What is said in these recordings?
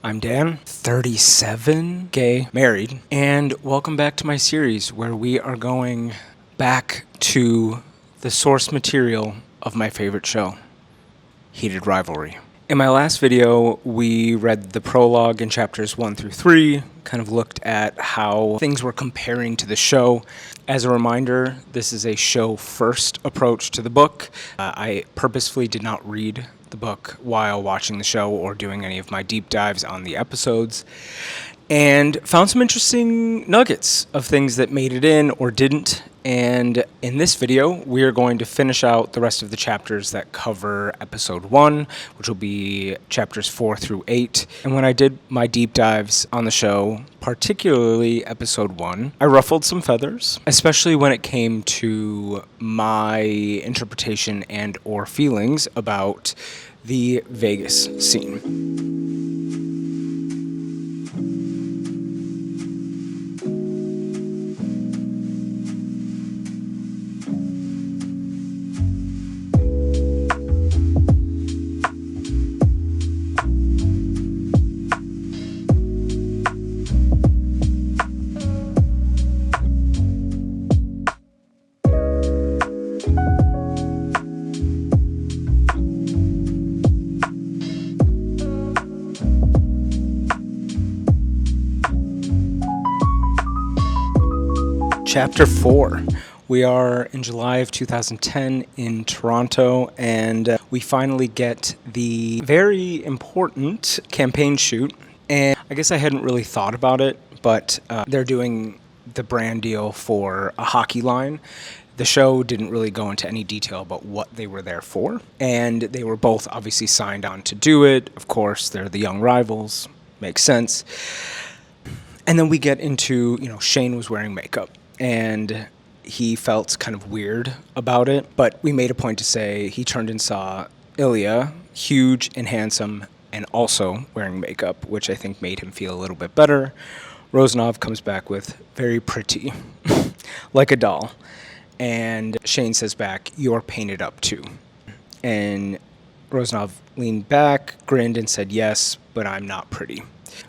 I'm Dan, 37, gay, married, and welcome back to my series where we are going back to the source material of my favorite show, Heated Rivalry. In my last video, we read the prologue in chapters 1 through 3, kind of looked at how things were comparing to the show. As a reminder, this is a show-first approach to the book. I purposefully did not read the book while watching the show or doing any of my deep dives on the episodes, and found some interesting nuggets of things that made it in or didn't. And in this video, we are going to finish out the rest of the chapters that cover episode 1, which will be chapters 4 through 8. And when I did my deep dives on the show, particularly episode 1, I ruffled some feathers, especially when it came to my interpretation and or feelings about the Vegas scene. Chapter 4. We are in July of 2010 in Toronto, and we finally get the very important campaign shoot. And I guess I hadn't really thought about it, but they're doing the brand deal for a hockey line. The show didn't really go into any detail about what they were there for, and they were both obviously signed on to do it. Of course, they're the young rivals. Makes sense. And then we get into, Shane was wearing makeup. And he felt kind of weird about it, but we made a point to say he turned and saw Ilya, huge and handsome, and also wearing makeup, which I think made him feel a little bit better. Rosanov comes back with very pretty, like a doll. And Shane says back, "You're painted up too." And Rosanov leaned back, grinned, and said, "Yes, but I'm not pretty."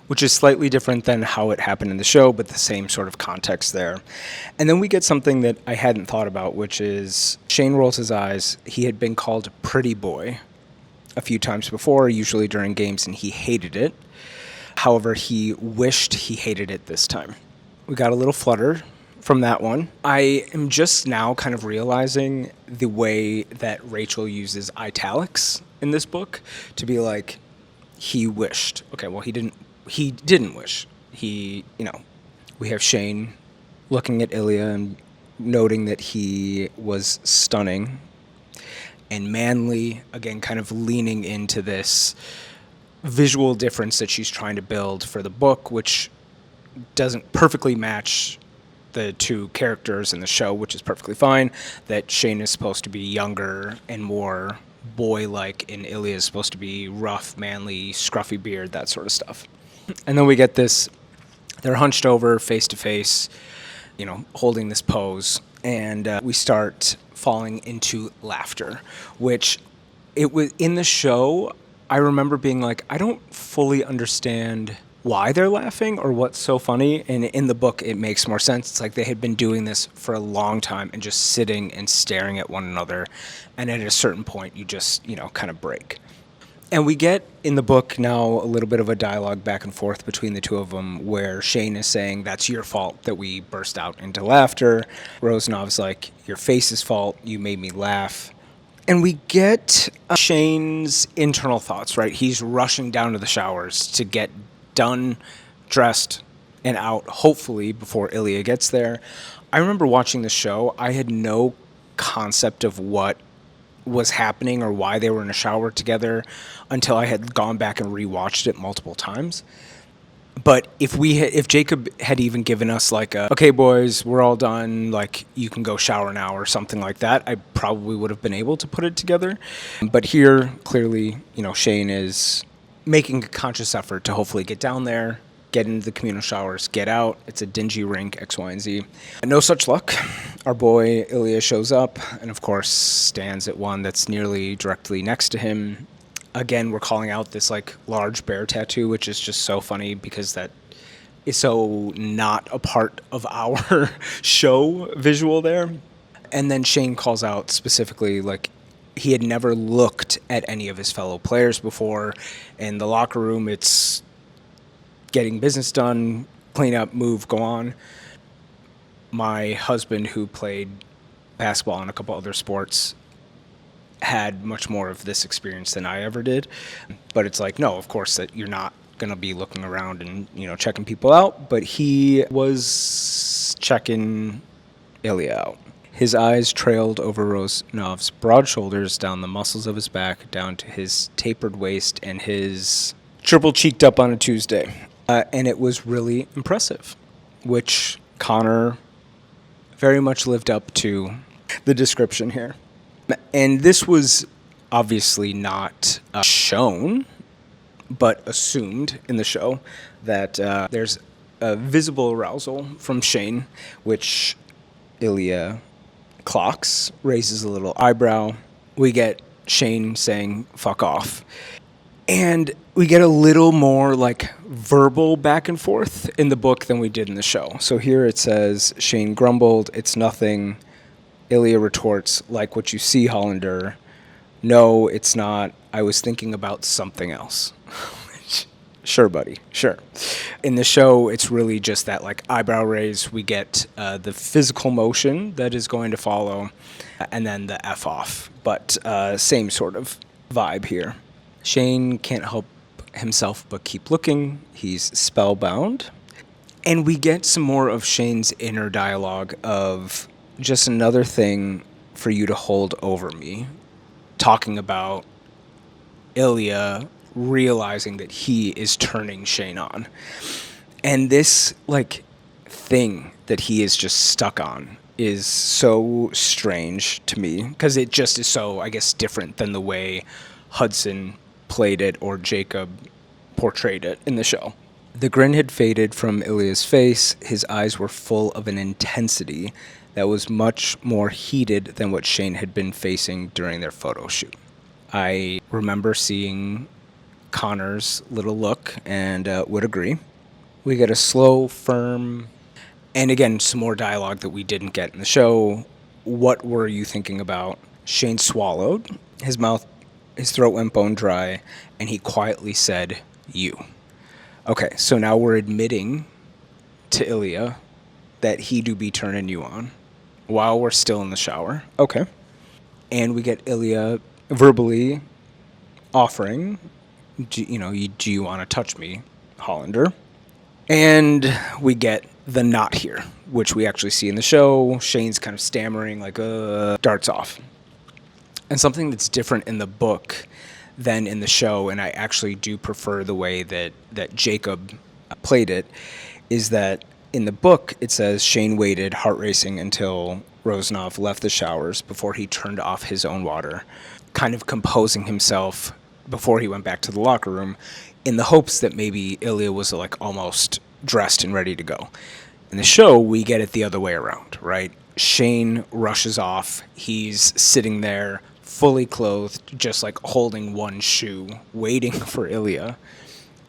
Which is slightly different than how it happened in the show, but the same sort of context there. And then we get something that I hadn't thought about, which is Shane rolls his eyes. He had been called pretty boy a few times before, usually during games, and he hated it. However, he wished he hated it this time. We got a little flutter from that one. I am just now kind of realizing the way that Rachel uses italics in this book to be like, he wished. Okay, well, he didn't wish. We have Shane looking at Ilya and noting that he was stunning and manly, again, kind of leaning into this visual difference that she's trying to build for the book, which doesn't perfectly match the two characters in the show, which is perfectly fine, that Shane is supposed to be younger and more boy-like, and Ilya is supposed to be rough, manly, scruffy beard, that sort of stuff. And then we get this, they're hunched over, face-to-face, holding this pose, and we start falling into laughter, which it was in the show, I remember being like, I don't fully understand why they're laughing or what's so funny, and in the book it makes more sense. It's like they had been doing this for a long time and just sitting and staring at one another, and at a certain point you just kind of break. And we get in the book now a little bit of a dialogue back and forth between the two of them, where Shane is saying, "That's your fault that we burst out into laughter." Rosanov's like, "Your face's fault, you made me laugh." And we get Shane's internal thoughts, right? He's rushing down to the showers to get done, dressed, and out, hopefully, before Ilya gets there. I remember watching the show. I had no concept of what was happening or why they were in a shower together until I had gone back and rewatched it multiple times. But if Jacob had even given us like "Okay, boys, we're all done, like you can go shower now" or something like that, I probably would have been able to put it together. But here, clearly, Shane is making a conscious effort to hopefully get down there, get into the communal showers, get out. It's a dingy rink, X, Y, and Z. No such luck. Our boy Ilya shows up and, of course, stands at one that's nearly directly next to him. Again, we're calling out this like large bear tattoo, which is just so funny because that is so not a part of our show visual there. And then Shane calls out specifically like he had never looked at any of his fellow players before. In the locker room, it's getting business done, clean up, move, go on. My husband, who played basketball and a couple other sports, had much more of this experience than I ever did. But it's like, no, of course that you're not going to be looking around and, checking people out. But he was checking Ilya out. His eyes trailed over Rosnov's broad shoulders, down the muscles of his back, down to his tapered waist and his triple cheeked up on a Tuesday. And it was really impressive, which Connor very much lived up to the description here. And this was obviously not shown, but assumed in the show that there's a visible arousal from Shane, which Ilya clocks, raises a little eyebrow. We get Shane saying, "fuck off." And we get a little more like verbal back and forth in the book than we did in the show. So here it says, Shane grumbled, "It's nothing." Ilya retorts, "Like what you see, Hollander." "No, it's not. I was thinking about something else." Sure, buddy. Sure. In the show, it's really just that like eyebrow raise. We get the physical motion that is going to follow, and then the F off. But same sort of vibe here. Shane can't help himself but keep looking. He's spellbound. And we get some more of Shane's inner dialogue of just another thing for you to hold over me. Talking about Ilya realizing that he is turning Shane on. And this like thing that he is just stuck on is so strange to me because it just is so, I guess, different than the way Hudson played it or Jacob portrayed it in the show. The grin had faded from Ilya's face. His eyes were full of an intensity that was much more heated than what Shane had been facing during their photo shoot. I remember seeing Connor's little look and would agree. We get a slow, firm, and again, some more dialogue that we didn't get in the show. "What were you thinking about?" Shane swallowed. His throat went bone dry, and he quietly said, "You." Okay, so now we're admitting to Ilya that he do be turning you on while we're still in the shower. Okay. And we get Ilya verbally offering, do you want to touch me, Hollander? And we get the not here, which we actually see in the show. Shane's kind of stammering, like, darts off. And something that's different in the book than in the show, and I actually do prefer the way that Jacob played it, is that in the book it says Shane waited, heart racing, until Rosnov left the showers before he turned off his own water, kind of composing himself before he went back to the locker room in the hopes that maybe Ilya was like almost dressed and ready to go. In the show, we get it the other way around, right? Shane rushes off. He's sitting there fully clothed, just like holding one shoe, waiting for Ilya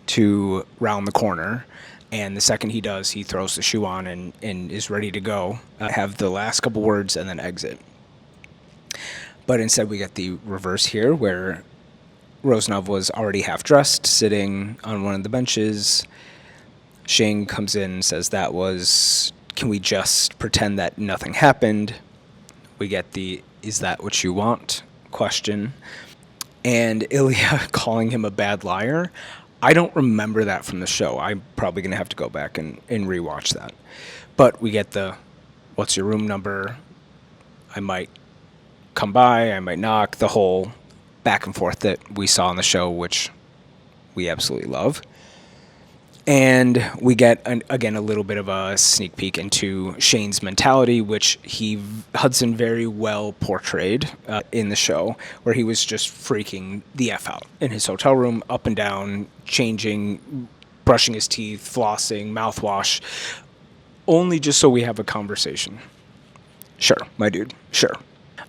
to round the corner. And the second he does, he throws the shoe on and is ready to go, have the last couple words, and then exit. But instead, we get the reverse here, where Rosnov was already half-dressed, sitting on one of the benches. Shane comes in and says, can we just pretend that nothing happened? We get the, is that what you want? Question. And Ilya calling him a bad liar. I don't remember that from the show. I'm probably going to have to go back and rewatch that. But we get the, what's your room number? I might come by, I might knock, the whole back and forth that we saw in the show, which we absolutely love. And we get, again, a little bit of a sneak peek into Shane's mentality, which Hudson very well portrayed in the show, where he was just freaking the F out in his hotel room, up and down, changing, brushing his teeth, flossing, mouthwash, only just so we have a conversation. Sure, my dude, sure.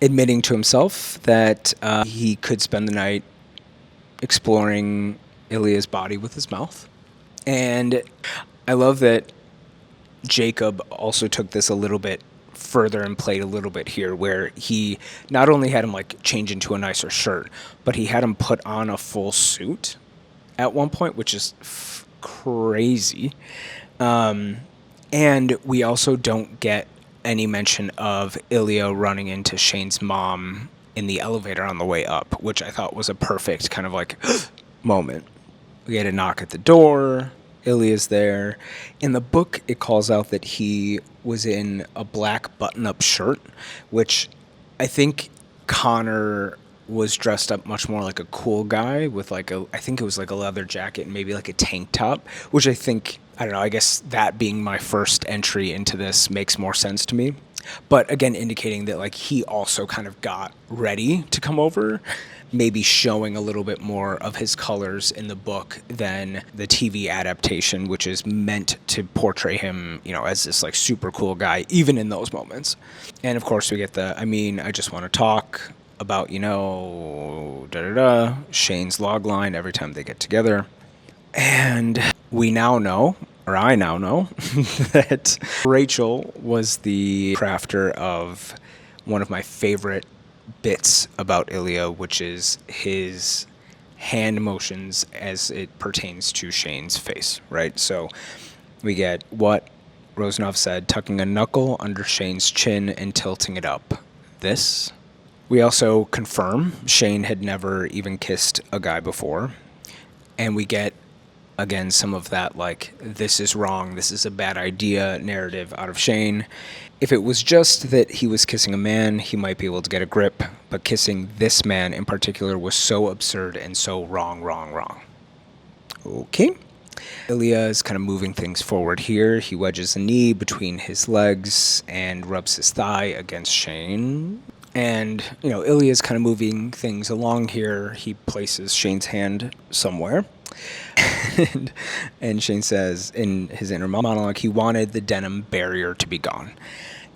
Admitting to himself that he could spend the night exploring Ilya's body with his mouth. And I love that Jacob also took this a little bit further and played a little bit here, where he not only had him like change into a nicer shirt, but he had him put on a full suit at one point, which is crazy. And we also don't get any mention of Ilya running into Shane's mom in the elevator on the way up, which I thought was a perfect kind of like moment. We get a knock at the door. Ilya's there. In the book, it calls out that he was in a black button-up shirt, which I think Connor was dressed up much more like a cool guy with I think it was like a leather jacket and maybe like a tank top, which I think, I don't know, I guess that being my first entry into this makes more sense to me. But again, indicating that like he also kind of got ready to come over, maybe showing a little bit more of his colors in the book than the TV adaptation, which is meant to portray him, as this like super cool guy, even in those moments. And of course we get I just want to talk about, Shane's log line every time they get together. And we now know, or I now know, that Rachel was the crafter of one of my favorite bits about Ilya, which is his hand motions as it pertains to Shane's face, right? So we get what Rosanov said, tucking a knuckle under Shane's chin and tilting it up. This. We also confirm Shane had never even kissed a guy before. And we get, again, some of that, like, this is wrong, this is a bad idea narrative out of Shane. If it was just that he was kissing a man, he might be able to get a grip, but kissing this man in particular was so absurd and so wrong. Okay. Ilya is kind of moving things forward here. He wedges a knee between his legs and rubs his thigh against Shane. And, Ilya is kind of moving things along here. He places Shane's hand somewhere. And Shane says in his inner monologue, he wanted the denim barrier to be gone.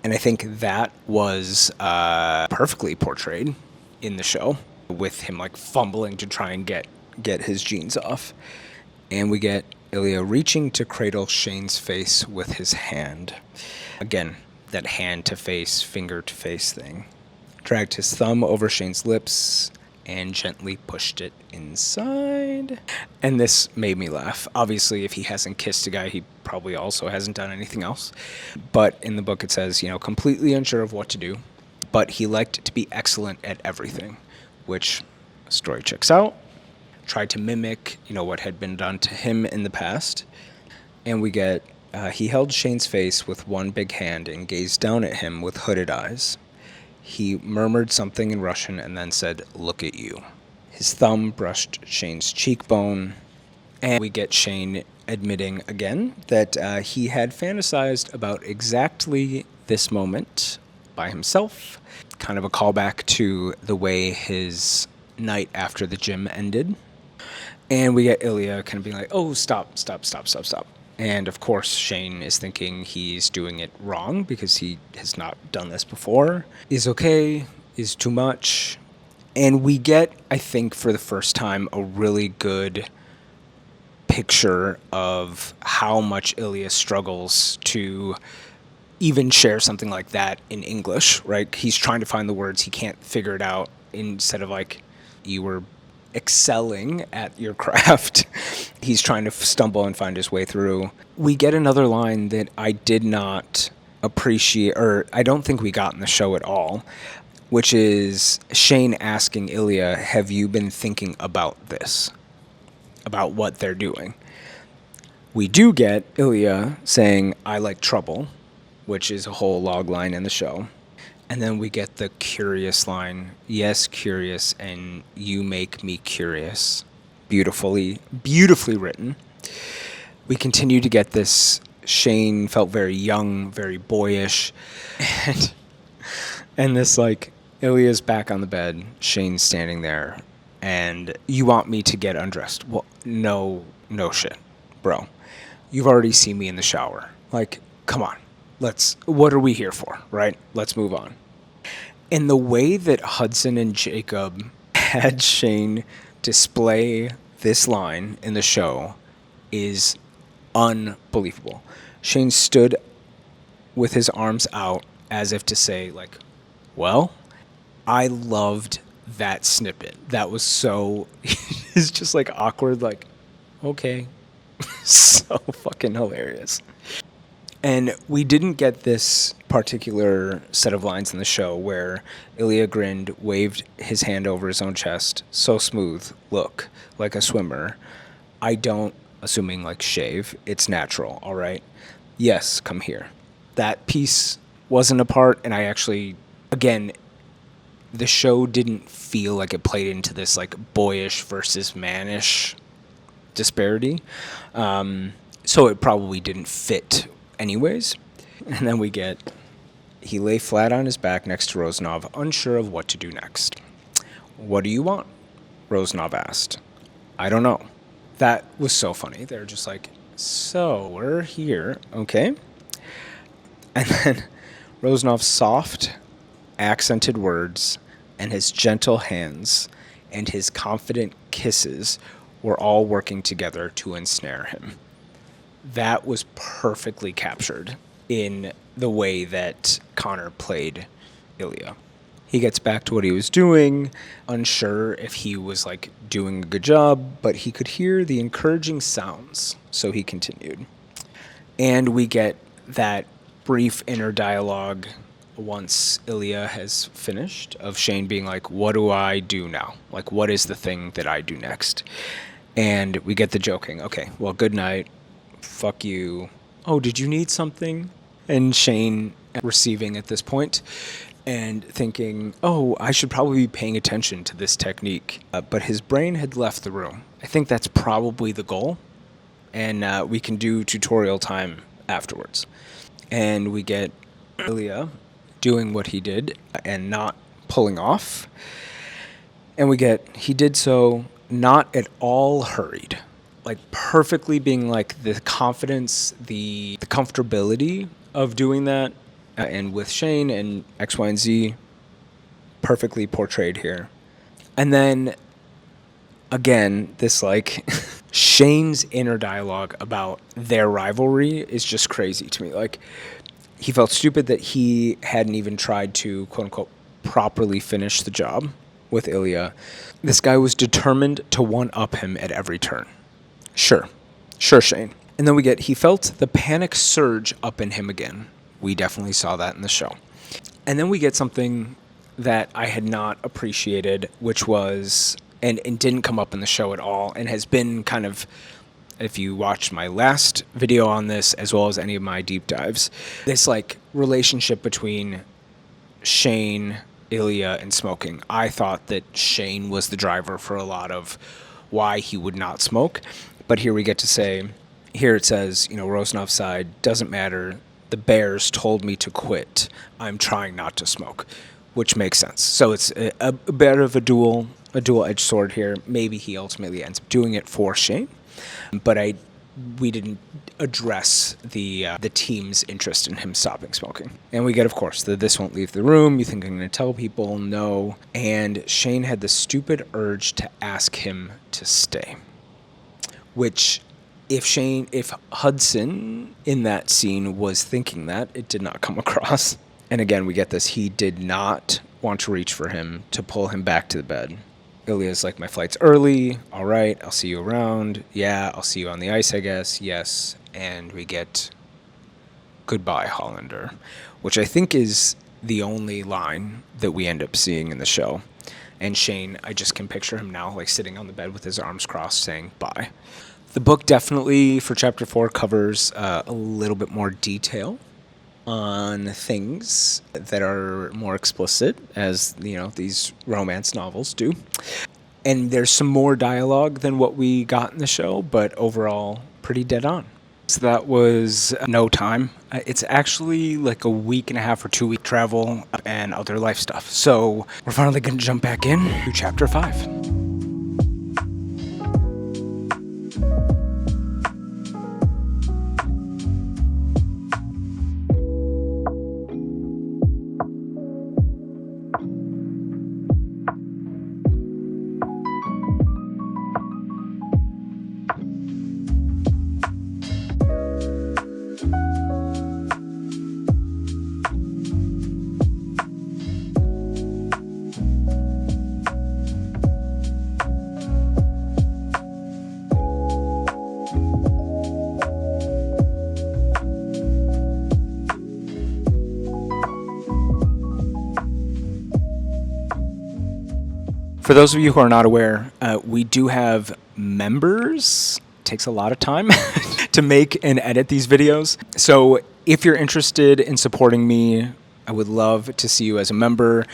And I think that was perfectly portrayed in the show, with him like fumbling to try and get his jeans off. And we get Ilya reaching to cradle Shane's face with his hand. Again, that hand to face, finger to face thing. Dragged his thumb over Shane's lips and gently pushed it inside. And this made me laugh. Obviously, if he hasn't kissed a guy, he probably also hasn't done anything else. But in the book it says, completely unsure of what to do, but he liked to be excellent at everything, which story checks out. Tried to mimic, what had been done to him in the past. And we get, he held Shane's face with one big hand and gazed down at him with hooded eyes. He murmured something in Russian and then said, "Look at you." His thumb brushed Shane's cheekbone, and we get Shane admitting again that he had fantasized about exactly this moment by himself. Kind of a callback to the way his night after the gym ended. And we get Ilya kind of being like, "Oh, stop. And of course, Shane is thinking he's doing it wrong because he has not done this before. Is okay, is too much. And we get, I think, for the first time, a really good picture of how much Ilya struggles to even share something like that in English, right? He's trying to find the words, he can't figure it out. Instead of like, you were excelling at your craft, he's trying to stumble and find his way through. We get another line that I did not appreciate, or I don't think we got in the show at all, which is Shane asking Ilya, have you been thinking about this? About what they're doing? We do get Ilya saying, I like trouble, which is a whole log line in the show. And then we get the curious line, yes, curious, and you make me curious. Beautifully written. We continue to get this, Shane felt very young, very boyish, and this like, Ilya's back on the bed, Shane's standing there, and you want me to get undressed? Well, no shit, bro. You've already seen me in the shower. Like, come on. What are we here for, right? Let's move on. And the way that Hudson and Jacob had Shane display this line in the show is unbelievable. Shane stood with his arms out as if to say, like, well, I loved that snippet. That was so, it's just like awkward, like, okay. So fucking hilarious. And we didn't get this particular set of lines in the show where Ilya grinned, waved his hand over his own chest, so smooth, look, like a swimmer. I don't, assuming like shave, it's natural, all right? Yes, come here. That piece wasn't a part, and I actually, again, the show didn't feel like it played into this like boyish versus mannish disparity. So it probably didn't fit anyways. And then we get, he lay flat on his back next to Rosanov, unsure of what to do next. What do you want? Rosanov asked. I don't know. That was so funny. They're just like, so we're here, okay? And then Rosanov's soft, accented words and his gentle hands and his confident kisses were all working together to ensnare him. That was perfectly captured in the way that Connor played Ilya. He gets back to what he was doing, unsure if he was like doing a good job, but he could hear the encouraging sounds, so he continued. And we get that brief inner dialogue once Ilya has finished of Shane being like, what do I do now? Like, what is the thing that I do next? And we get the joking. Okay, well, good night. Fuck you. Oh, did you need something? And Shane receiving at this point and thinking, oh, I should probably be paying attention to this technique. But his brain had left the room. I think that's probably the goal. And we can do tutorial time afterwards. And we get Ilya doing what he did and not pulling off. And we get, he did so not at all hurried. Like perfectly being like the confidence, the comfortability of doing that. And with Shane and X, Y, and Z, perfectly portrayed here. And then, again, this like Shane's inner dialogue about their rivalry is just crazy to me. Like, he felt stupid that he hadn't even tried to, quote unquote, properly finish the job with Ilya. This guy was determined to one-up him at every turn. Sure, Shane. And then we get, he felt the panic surge up in him again. We definitely saw that in the show. And then we get something that I had not appreciated, which was, and didn't come up in the show at all, and has been kind of, if you watched my last video on this, as well as any of my deep dives, this like relationship between Shane, Ilya, and smoking. I thought that Shane was the driver for a lot of why he would not smoke. But here we get to say, here it says, Rosanov's side, doesn't matter. The bears told me to quit. I'm trying not to smoke, which makes sense. So it's a bit of a dual-edged sword here. Maybe he ultimately ends up doing it for Shane, but we didn't address the team's interest in him stopping smoking. And we get, of course, this won't leave the room. You think I'm going to tell people? No. And Shane had the stupid urge to ask him to stay, which if Hudson in that scene was thinking that, it did not come across. And again, we get this. He did not want to reach for him to pull him back to the bed. Ilya's like, my flight's early. All right, I'll see you around. Yeah, I'll see you on the ice, I guess. Yes. And we get goodbye, Hollander, which I think is the only line that we end up seeing in the show. And Shane, I just can picture him now, like sitting on the bed with his arms crossed saying bye. The book definitely, for Chapter 4, covers a little bit more detail on things that are more explicit, as, these romance novels do. And there's some more dialogue than what we got in the show, but overall, pretty dead on. So that was No Time. It's actually like a week and a half or 2-week travel and other life stuff. So we're finally going to jump back in to Chapter 5. For those of you who are not aware, we do have members. It takes a lot of time to make and edit these videos. So if you're interested in supporting me, I would love to see you as a member.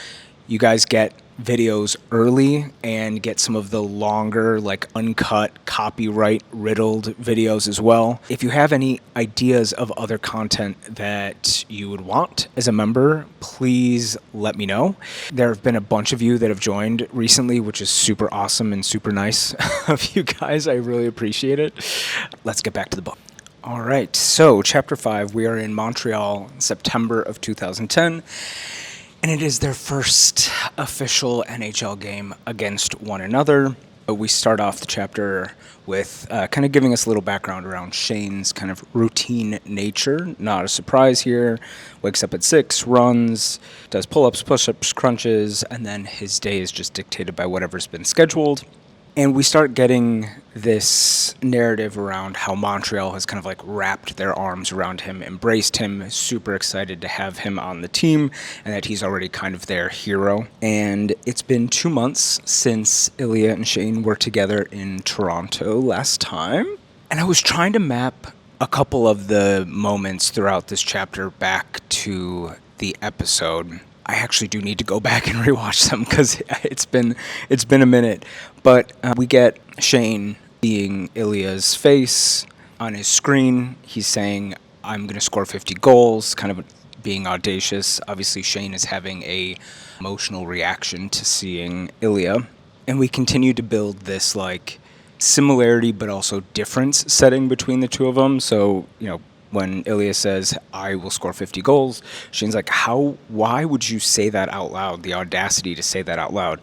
You guys get videos early and get some of the longer, like uncut, copyright riddled videos as well. If you have any ideas of other content that you would want as a member, please let me know. There have been a bunch of you that have joined recently, which is super awesome and super nice of you guys. I really appreciate it. Let's get back to the book. All right, so chapter 5, we are in Montreal, September of 2010. And it is their first official NHL game against one another. We start off the chapter with kind of giving us a little background around Shane's kind of routine nature. Not a surprise here. Wakes up at 6, runs, does pull-ups, push-ups, crunches, and then his day is just dictated by whatever's been scheduled. And we start getting this narrative around how Montreal has kind of like wrapped their arms around him, embraced him, super excited to have him on the team, and that he's already kind of their hero. And it's been 2 months since Ilya and Shane were together in Toronto last time. And I was trying to map a couple of the moments throughout this chapter back to the episode. I actually do need to go back and rewatch them because it's been a minute. But we get Shane seeing Ilya's face on his screen. He's saying, "I'm going to score 50 goals," kind of being audacious. Obviously, Shane is having a emotional reaction to seeing Ilya. And we continue to build this like similarity but also difference setting between the two of them. So, when Ilya says, "I will score 50 goals," Shane's like, why would you say that out loud? The audacity to say that out loud.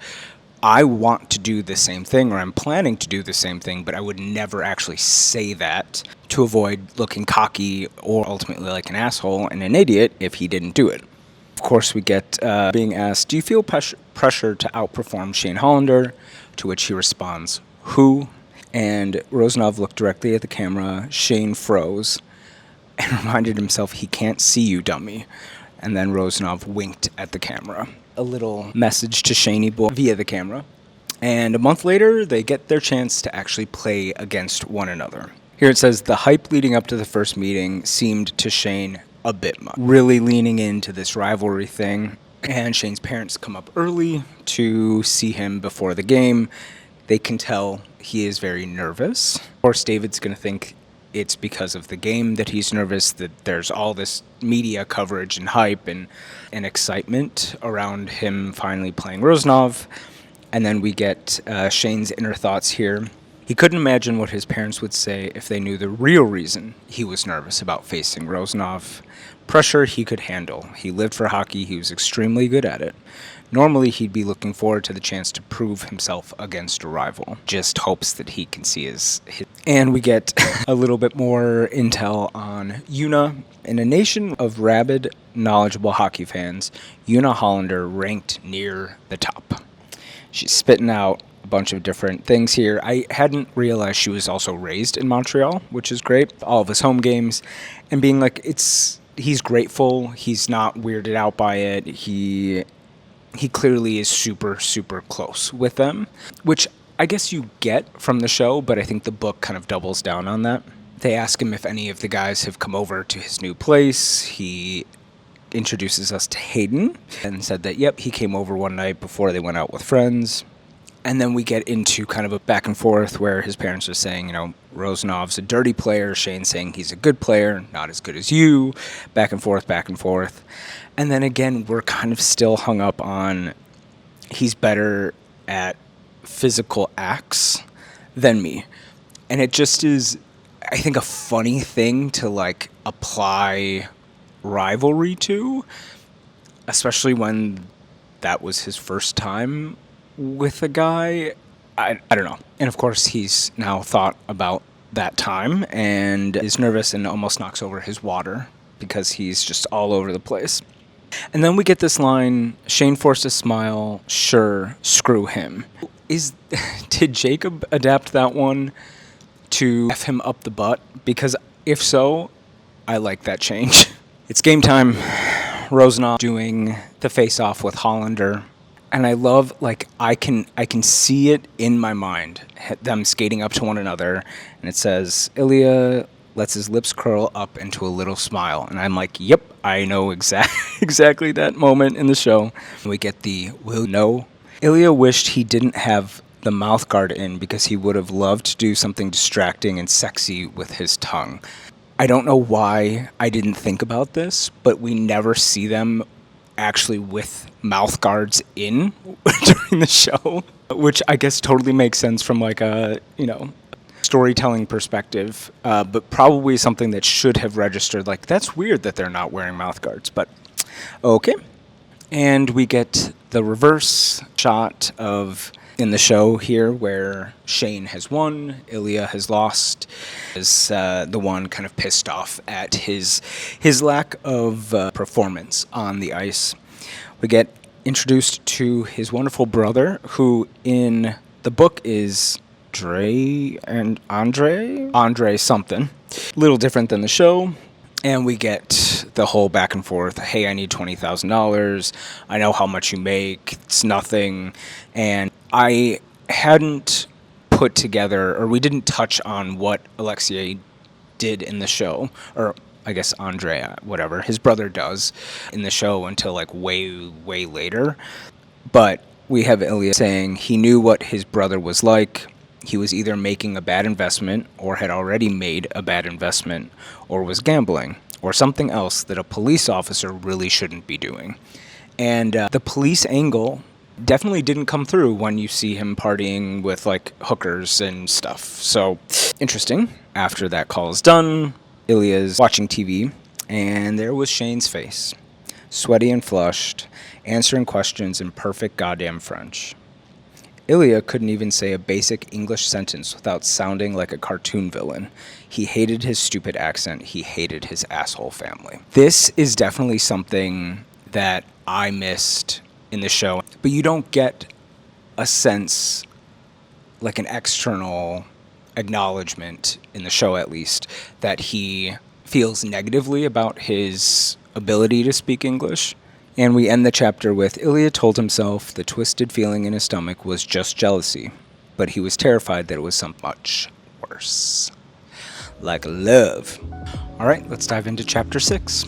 I want to do the same thing, or I'm planning to do the same thing, but I would never actually say that to avoid looking cocky or ultimately like an asshole and an idiot if he didn't do it. Of course, we get being asked, "Do you feel pressure to outperform Shane Hollander?" To which he responds, "Who?" And Rozanov looked directly at the camera. Shane froze and reminded himself, "He can't see you, dummy." And then Rozanov winked at the camera. A little message to Shaney boy via the camera. And a month later, they get their chance to actually play against one another. Here it says, "The hype leading up to the first meeting seemed to Shane a bit much." Really leaning into this rivalry thing. And Shane's parents come up early to see him before the game. They can tell he is very nervous. Of course, David's going to think it's because of the game that he's nervous, that there's all this media coverage and hype and excitement around him finally playing Rozanov. And then we get Shane's inner thoughts here. He couldn't imagine what his parents would say if they knew the real reason he was nervous about facing Rozanov. Pressure he could handle. He lived for hockey. He was extremely good at it. Normally, he'd be looking forward to the chance to prove himself against a rival. Just hopes that he can see his. And we get a little bit more intel on Una. In a nation of rabid, knowledgeable hockey fans, Una Hollander ranked near the top. She's spitting out a bunch of different things here. I hadn't realized she was also raised in Montreal, which is great. All of his home games. And being like, he's grateful. He's not weirded out by it. He clearly is super, super close with them, which I guess you get from the show, but I think the book kind of doubles down on that. They ask him if any of the guys have come over to his new place. He introduces us to Hayden and said that, yep, he came over one night before they went out with friends. And then we get into kind of a back and forth where his parents are saying, Rozanov's a dirty player. Shane's saying he's a good player, not as good as you. Back and forth, back and forth. And then again, we're kind of still hung up on he's better at physical acts than me. And it just is, I think, a funny thing to like apply rivalry to, especially when that was his first time with a guy. I don't know. And of course, he's now thought about that time and is nervous and almost knocks over his water because he's just all over the place. And then we get this line, Shane forced a smile, "Sure, screw him." Did Jacob adapt that one to F him up the butt? Because if so, I like that change. It's game time. Rozanov doing the face-off with Hollander. And I love, like, I can see it in my mind, them skating up to one another, and it says, Ilya lets his lips curl up into a little smile. And I'm like, yep, I know exactly that moment in the show. We get the will no. Ilya wished he didn't have the mouth guard in because he would have loved to do something distracting and sexy with his tongue. I don't know why I didn't think about this, but we never see them actually with mouth guards in during the show, which I guess totally makes sense from like a, storytelling perspective, but probably something that should have registered like, that's weird that they're not wearing mouth guards, but okay. And we get the reverse shot of in the show here where Shane has won, Ilya has lost, is the one kind of pissed off at his lack of performance on the ice. We get introduced to his wonderful brother, who in the book is Andre something. A little different than the show. And we get the whole back and forth. Hey, I need $20,000. I know how much you make. It's nothing. And I hadn't put together, or we didn't touch on what Alexei did in the show, or I guess Andre, whatever, his brother does in the show until like way, way later. But we have Ilya saying he knew what his brother was like. He was either making a bad investment or had already made a bad investment or was gambling or something else that a police officer really shouldn't be doing. And the police angle definitely didn't come through when you see him partying with like hookers and stuff. So interesting. After that call is done, Ilya's watching TV and there was Shane's face, sweaty and flushed, answering questions in perfect goddamn French. Ilya couldn't even say a basic English sentence without sounding like a cartoon villain. He hated his stupid accent. He hated his asshole family. This is definitely something that I missed in the show, but you don't get a sense, like an external acknowledgement in the show at least, that he feels negatively about his ability to speak English. And we end the chapter with Ilya told himself the twisted feeling in his stomach was just jealousy, but he was terrified that it was something much worse. Like love. All right, let's dive into chapter 6.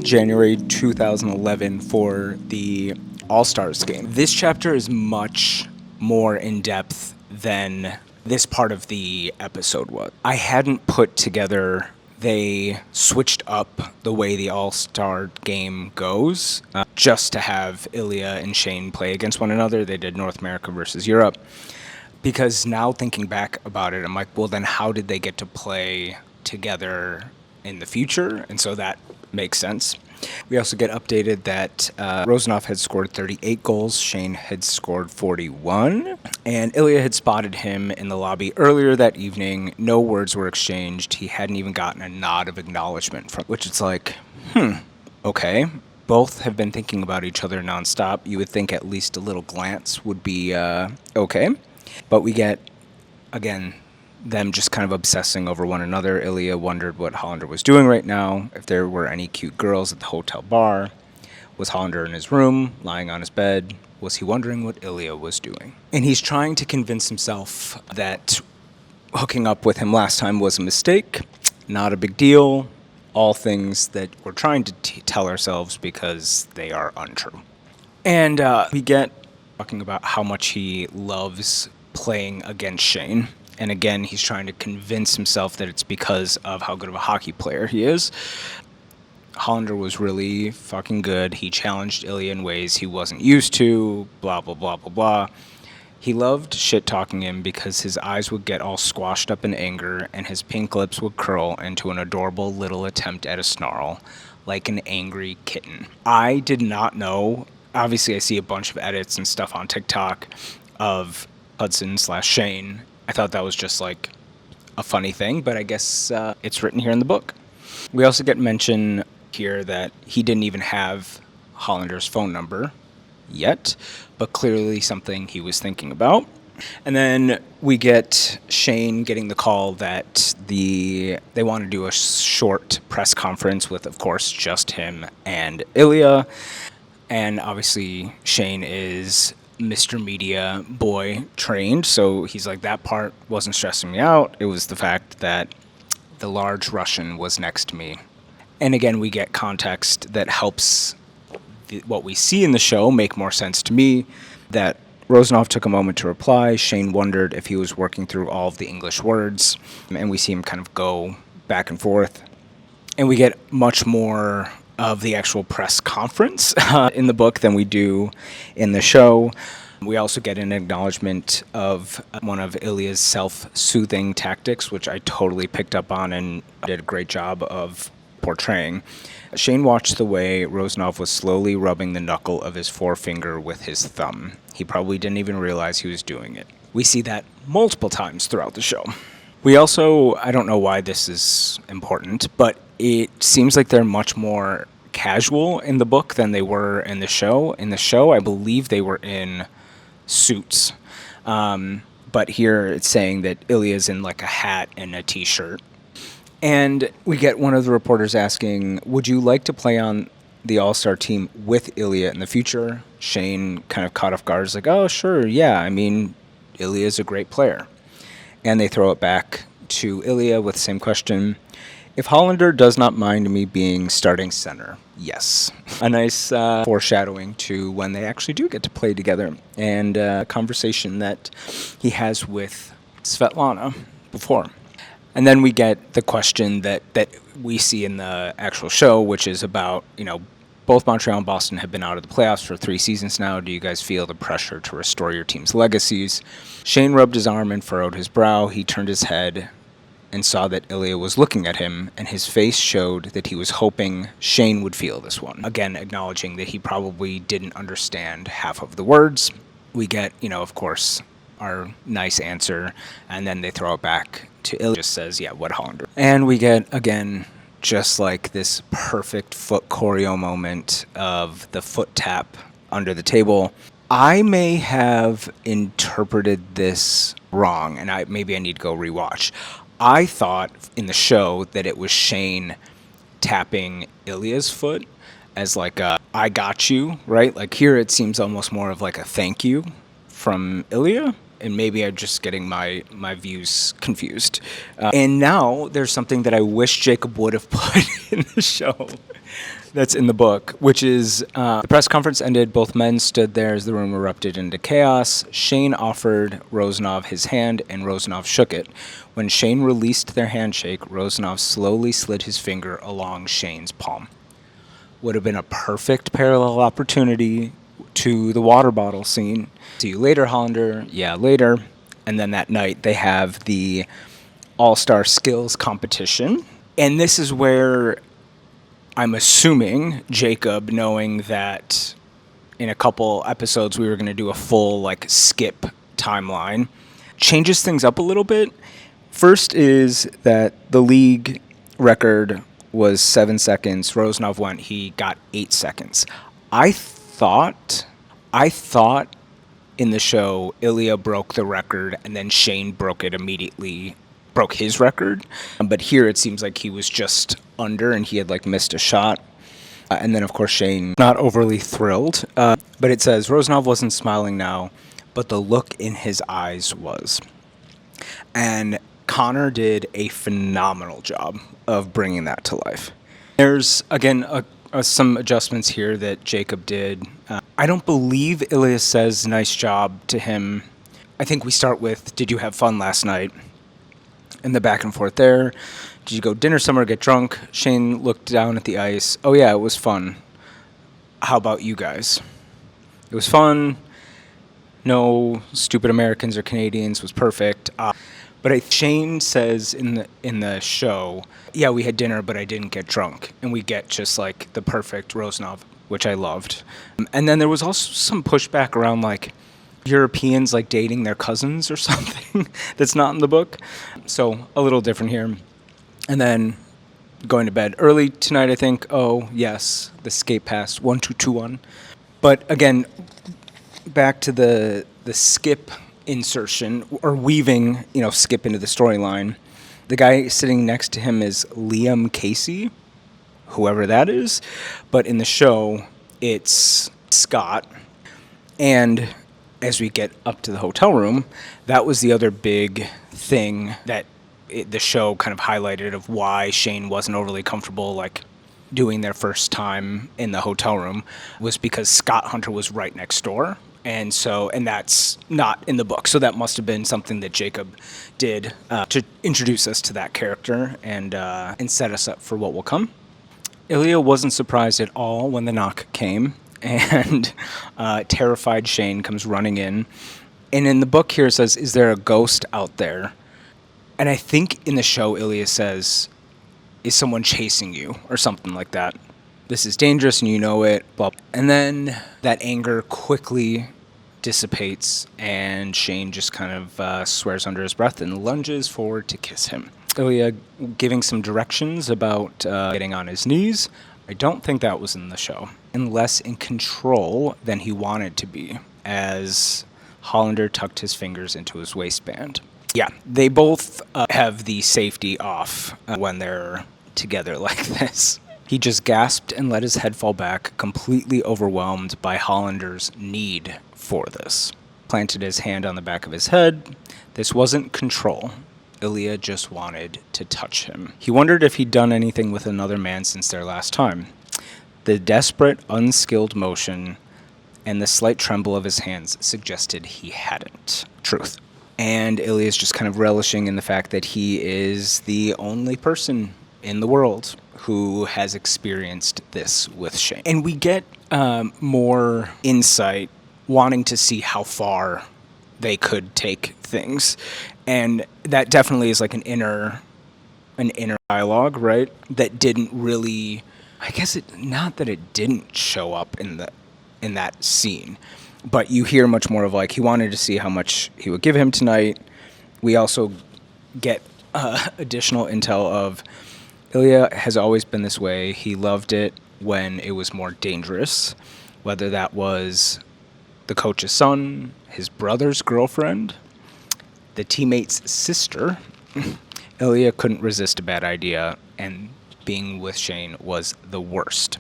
January 2011 for the All-Stars game. This chapter is much more in depth than this part of the episode was. I hadn't put together they switched up the way the All-Star game goes just to have Ilya and Shane play against one another. They did North America versus Europe. Because now thinking back about it, I'm like, well, then how did they get to play together in the future? And so that makes sense. We also get updated that Rosanov had scored 38 goals, Shane had scored 41, and Ilya had spotted him in the lobby earlier that evening. No words were exchanged. He hadn't even gotten a nod of acknowledgement, which it's like, okay. Both have been thinking about each other nonstop. You would think at least a little glance would be okay. But we get, again, them just kind of obsessing over one another. Ilya wondered what Hollander was doing right now, if there were any cute girls at the hotel bar. Was Hollander in his room, lying on his bed? Was he wondering what Ilya was doing? And he's trying to convince himself that hooking up with him last time was a mistake, not a big deal, all things that we're trying to tell ourselves because they are untrue. And we get talking about how much he loves playing against Shane. And again, he's trying to convince himself that it's because of how good of a hockey player he is. Hollander was really fucking good. He challenged Ilya in ways he wasn't used to, blah, blah, blah, blah, blah. He loved shit-talking him because his eyes would get all squashed up in anger and his pink lips would curl into an adorable little attempt at a snarl, like an angry kitten. I did not know. Obviously, I see a bunch of edits and stuff on TikTok of Hudson/Shane. I thought that was just like a funny thing, but I guess it's written here in the book. We also get mention here that he didn't even have Hollander's phone number yet, but clearly something he was thinking about. And then we get Shane getting the call that they want to do a short press conference with, of course, just him and Ilya. And obviously Shane is Mr. Media Boy trained, so he's like, that part wasn't stressing me out. It was the fact that the large Russian was next to me. And again, we get context that helps what we see in the show make more sense to me, that Rosanov took a moment to reply. Shane wondered if he was working through all of the English words, and we see him kind of go back and forth. And we get much more of the actual press conference in the book than we do in the show. We also get an acknowledgement of one of Ilya's self-soothing tactics, which I totally picked up on and did a great job of portraying. Shane watched the way Rosanov was slowly rubbing the knuckle of his forefinger with his thumb. He probably didn't even realize he was doing it. We see that multiple times throughout the show. We also, I don't know why this is important, but it seems like they're much more casual in the book than they were in the show. In the show, I believe they were in suits. But here it's saying that Ilya's in like a hat and a t-shirt. And we get one of the reporters asking, would you like to play on the All-Star team with Ilya in the future? Shane kind of caught off guard. Is like, oh, sure, yeah. I mean, Ilya's a great player. And they throw it back to Ilya with the same question. If Hollander does not mind me being starting center, yes. A nice foreshadowing to when they actually do get to play together, and a conversation that he has with Svetlana before. And then we get the question that we see in the actual show, which is about, both Montreal and Boston have been out of the playoffs for 3 seasons now. Do you guys feel the pressure to restore your team's legacies? Shane rubbed his arm and furrowed his brow. He turned his head and saw that Ilya was looking at him, and his face showed that he was hoping Shane would feel this one. Again, acknowledging that he probably didn't understand half of the words. We get, of course, our nice answer, and then they throw it back to Ilya. Just says, yeah, what Hollander? And we get, again, just like this perfect foot choreo moment of the foot tap under the table. I may have interpreted this wrong, and maybe I need to go rewatch. I thought in the show that it was Shane tapping Ilya's foot as like a, I got you, right? Like here it seems almost more of like a thank you from Ilya. And maybe I'm just getting my views confused. And now there's something that I wish Jacob would have put in the show that's in the book, which is the press conference ended. Both men stood there as the room erupted into chaos. Shane offered Rosanov his hand, and Rosanov shook it. When Shane released their handshake, Rosanov slowly slid his finger along Shane's palm. Would have been a perfect parallel opportunity to the water bottle scene. See you later, Hollander. Yeah, later. And then that night they have the All-Star Skills competition. And this is where I'm assuming Jacob, knowing that in a couple episodes we were going to do a full skip timeline, changes things up a little bit. First is that the league record was 7 seconds. Rosanov went, he got 8 seconds. I thought in the show Ilya broke the record and then Shane broke his record. But here it seems like he was just under and he had missed a shot. And then, of course, Shane, not overly thrilled. But it says, Rosanov wasn't smiling now, but the look in his eyes was. And Connor did a phenomenal job of bringing that to life. There's, again, some adjustments here that Jacob did. I don't believe Ilya says nice job to him. I think we start with, did you have fun last night? And the back and forth there. Did you go dinner somewhere, get drunk? Shane looked down at the ice. Oh, yeah, it was fun. How about you guys? It was fun. No stupid Americans or Canadians, was perfect. But Shane says in the show, yeah, we had dinner, but I didn't get drunk. And we get just like the perfect Rosanov, which I loved. And then there was also some pushback around like Europeans like dating their cousins or something that's not in the book. So a little different here. And then going to bed early tonight, I think. Oh, yes, the skate pass 1221. But again, back to the skip insertion or weaving, skip into the storyline. The guy sitting next to him is Liam Casey, whoever that is. But in the show, it's Scott. And as we get up to the hotel room, that was the other big thing that the show kind of highlighted of why Shane wasn't overly comfortable, like, doing their first time in the hotel room, was because Scott Hunter was right next door. And that's not in the book. So that must have been something that Jacob did to introduce us to that character and set us up for what will come. Ilya wasn't surprised at all when the knock came, and terrified Shane comes running in. And in the book here it says, is there a ghost out there? And I think in the show Ilya says, is someone chasing you or something like that? This is dangerous and you know it. Blah. And then that anger quickly dissipates and Shane just kind of swears under his breath and lunges forward to kiss him. Ilya giving some directions about getting on his knees. I don't think that was in the show. And less in control than he wanted to be as Hollander tucked his fingers into his waistband. Yeah, they both have the safety off when they're together like this. He just gasped and let his head fall back, completely overwhelmed by Hollander's need for this. Planted his hand on the back of his head. This wasn't control. Ilya just wanted to touch him. He wondered if he'd done anything with another man since their last time. The desperate, unskilled motion and the slight tremble of his hands suggested he hadn't. Truth. And Ilya's just kind of relishing in the fact that he is the only person in the world who has experienced this with Shane. And we get more insight wanting to see how far they could take things. And that definitely is like an inner dialogue, right? That didn't really, I guess not that it didn't show up in that scene, but you hear much more of like he wanted to see how much he would give him tonight. We also get additional intel of Ilya has always been this way. He loved it when it was more dangerous, whether that was the coach's son, his brother's girlfriend, the teammate's sister. Ilya couldn't resist a bad idea, and being with Shane was the worst.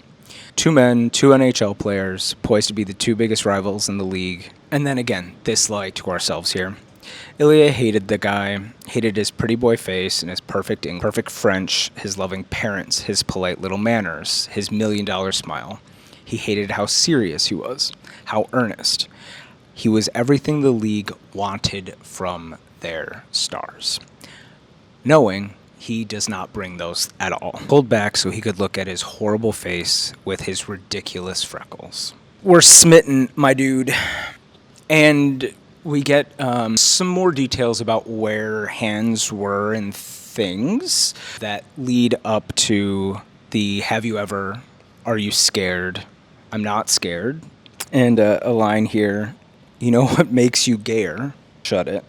Two men, two NHL players, poised to be the two biggest rivals in the league. And then again, this lie to ourselves here. Ilya hated the guy, hated his pretty boy face and his perfect French, his loving parents, his polite little manners, his $1 million smile. He hated how serious he was, how earnest. He was everything the league wanted from their stars. Knowing he does not bring those at all. Pulled back so he could look at his horrible face with his ridiculous freckles. We're smitten, my dude. And we get some more details about where hands were and things that lead up to the have you ever, are you scared? I'm not scared. And a line here, you know what makes you gayer? Shut it.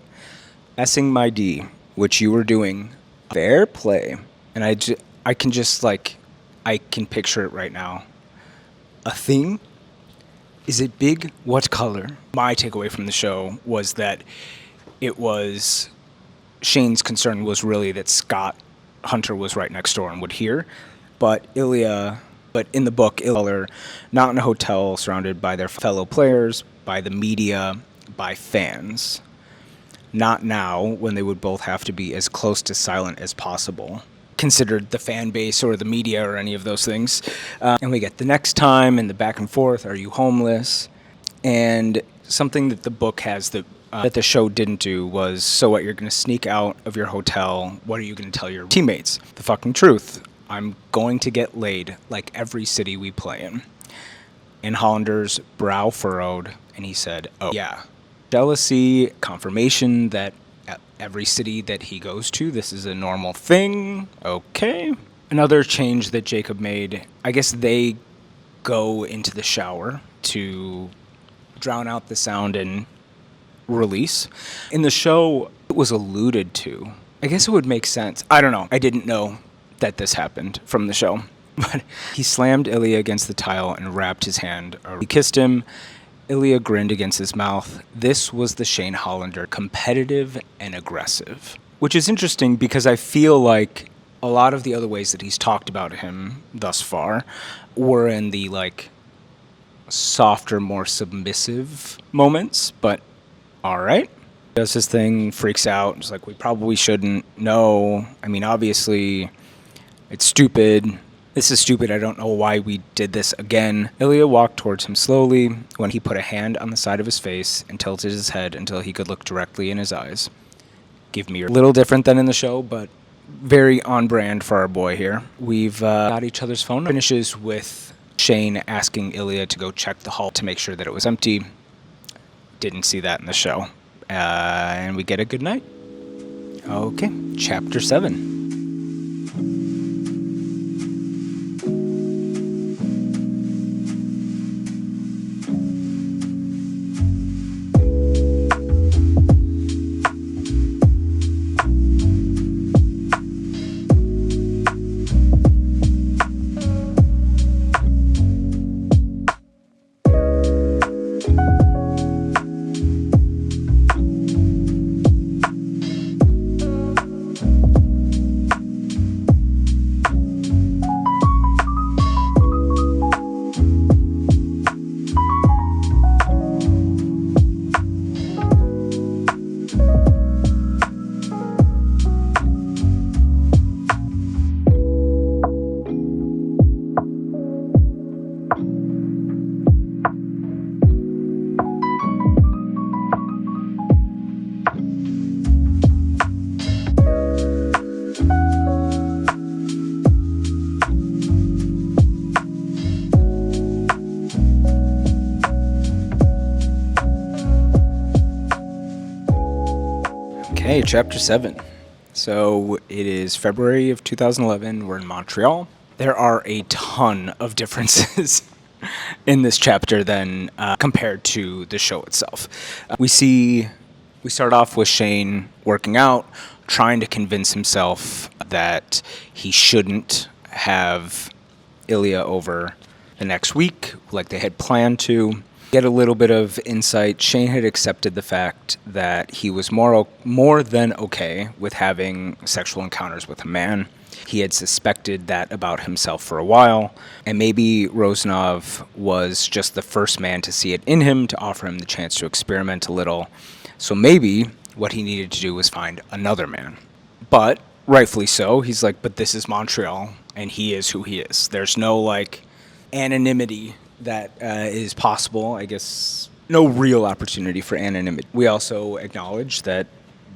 Essing my D, which you were doing. Fair play. And I can just like, I can picture it right now. A thing? Is it big? What color? My takeaway from the show was that it was Shane's concern was really that Scott Hunter was right next door and would hear. But Ilya But in the book, Ilya, not in a hotel surrounded by their fellow players, by the media, by fans. Not now, when they would both have to be as close to silent as possible, considered the fan base or the media or any of those things. And we get the next time and the back and forth, are you homeless? And something that the book has that the show didn't do was, so what, you're going to sneak out of your hotel, what are you going to tell your teammates? The fucking truth. I'm going to get laid like every city we play in. And Hollander's brow furrowed, and he said, oh, yeah. Jealousy, confirmation that at every city that he goes to, this is a normal thing. Okay. Another change that Jacob made, I guess they go into the shower to drown out the sound and release. In the show, it was alluded to. I guess it would make sense. I don't know. I didn't know that this happened from the show. But he slammed Ilya against the tile and wrapped his hand. He kissed him. Ilya grinned against his mouth. This was the Shane Hollander, competitive and aggressive. Which is interesting because I feel like a lot of the other ways that he's talked about him thus far were in the, like, softer, more submissive moments. But, all right. Does his thing, freaks out. It's like, we probably shouldn't. No. I mean, obviously, it's stupid. This is stupid. I don't know why we did this again. Ilya walked towards him slowly when he put a hand on the side of his face and tilted his head until he could look directly in his eyes. Give me your... Little different than in the show, but very on brand for our boy here. We've got each other's phone. Finishes with Shane asking Ilya to go check the hall to make sure that it was empty. Didn't see that in the show. And we get a good night. Okay, chapter 7. Okay, chapter 7. So it is February of 2011. We're in Montreal. There are a ton of differences in this chapter than compared to the show itself. We start off with Shane working out, trying to convince himself that he shouldn't have Ilya over the next week like they had planned to. Get a little bit of insight. Shane had accepted the fact that he was more than okay with having sexual encounters with a man. He had suspected that about himself for a while, and maybe Rosanov was just the first man to see it in him, to offer him the chance to experiment a little. So maybe what he needed to do was find another man. But, rightfully so, he's like, but this is Montreal, and he is who he is. There's no, like, anonymity that is possible. I guess no real opportunity for anonymity. We also acknowledge that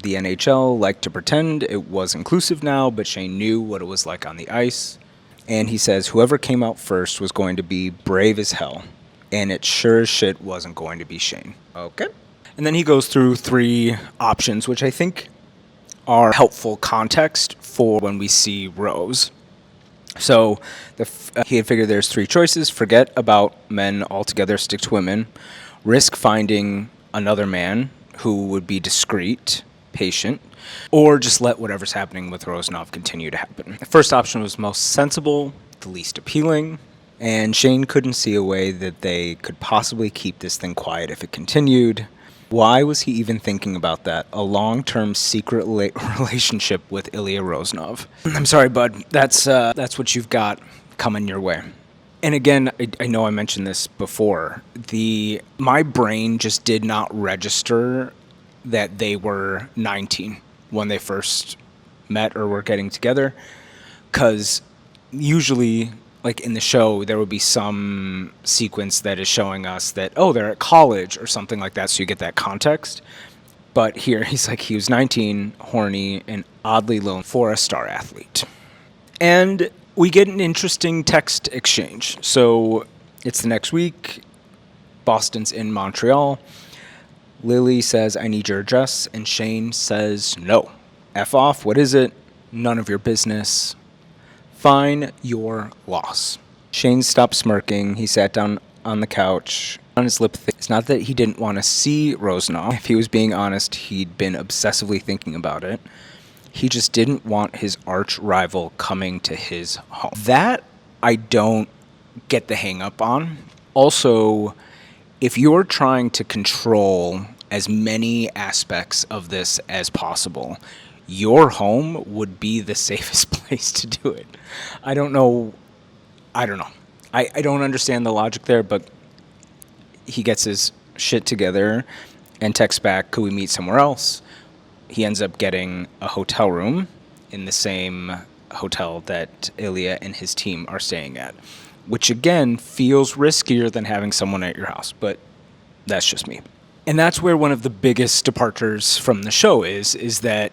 the NHL liked to pretend it was inclusive now, but Shane knew what it was like on the ice. And he says whoever came out first was going to be brave as hell. And it sure as shit wasn't going to be Shane. Okay. And then he goes through 3 options, which I think are helpful context for when we see Rose. So he had figured there's 3 choices: forget about men altogether, stick to women, risk finding another man who would be discreet, patient, or just let whatever's happening with Rosanov continue to happen. The first option was most sensible, the least appealing, and Shane couldn't see a way that they could possibly keep this thing quiet if it continued. Why was he even thinking about that? A long-term secret relationship with Ilya Rosanov. I'm sorry, bud. That's what you've got coming your way. And again, I know I mentioned this before. My brain just did not register that they were 19 when they first met or were getting together, because usually, like in the show, there would be some sequence that is showing us that, oh, they're at college or something like that, so you get that context. But here, he's like, he was 19, horny, and oddly lonely for a star athlete. And we get an interesting text exchange. So it's the next week. Boston's in Montreal. Lily says, I need your address. And Shane says, no. F off. What is it? None of your business. Fine, your loss. Shane stopped smirking. He sat down on the couch. On his lip, it's not that he didn't want to see Rosanov. If he was being honest, he'd been obsessively thinking about it. He just didn't want his arch rival coming to his home. That I don't get the hang up on. Also, if you're trying to control as many aspects of this as possible, your home would be the safest place to do it. I don't know. I don't understand the logic there, but he gets his shit together and texts back, could we meet somewhere else? He ends up getting a hotel room in the same hotel that Ilya and his team are staying at, which again feels riskier than having someone at your house, but that's just me. And that's where one of the biggest departures from the show is that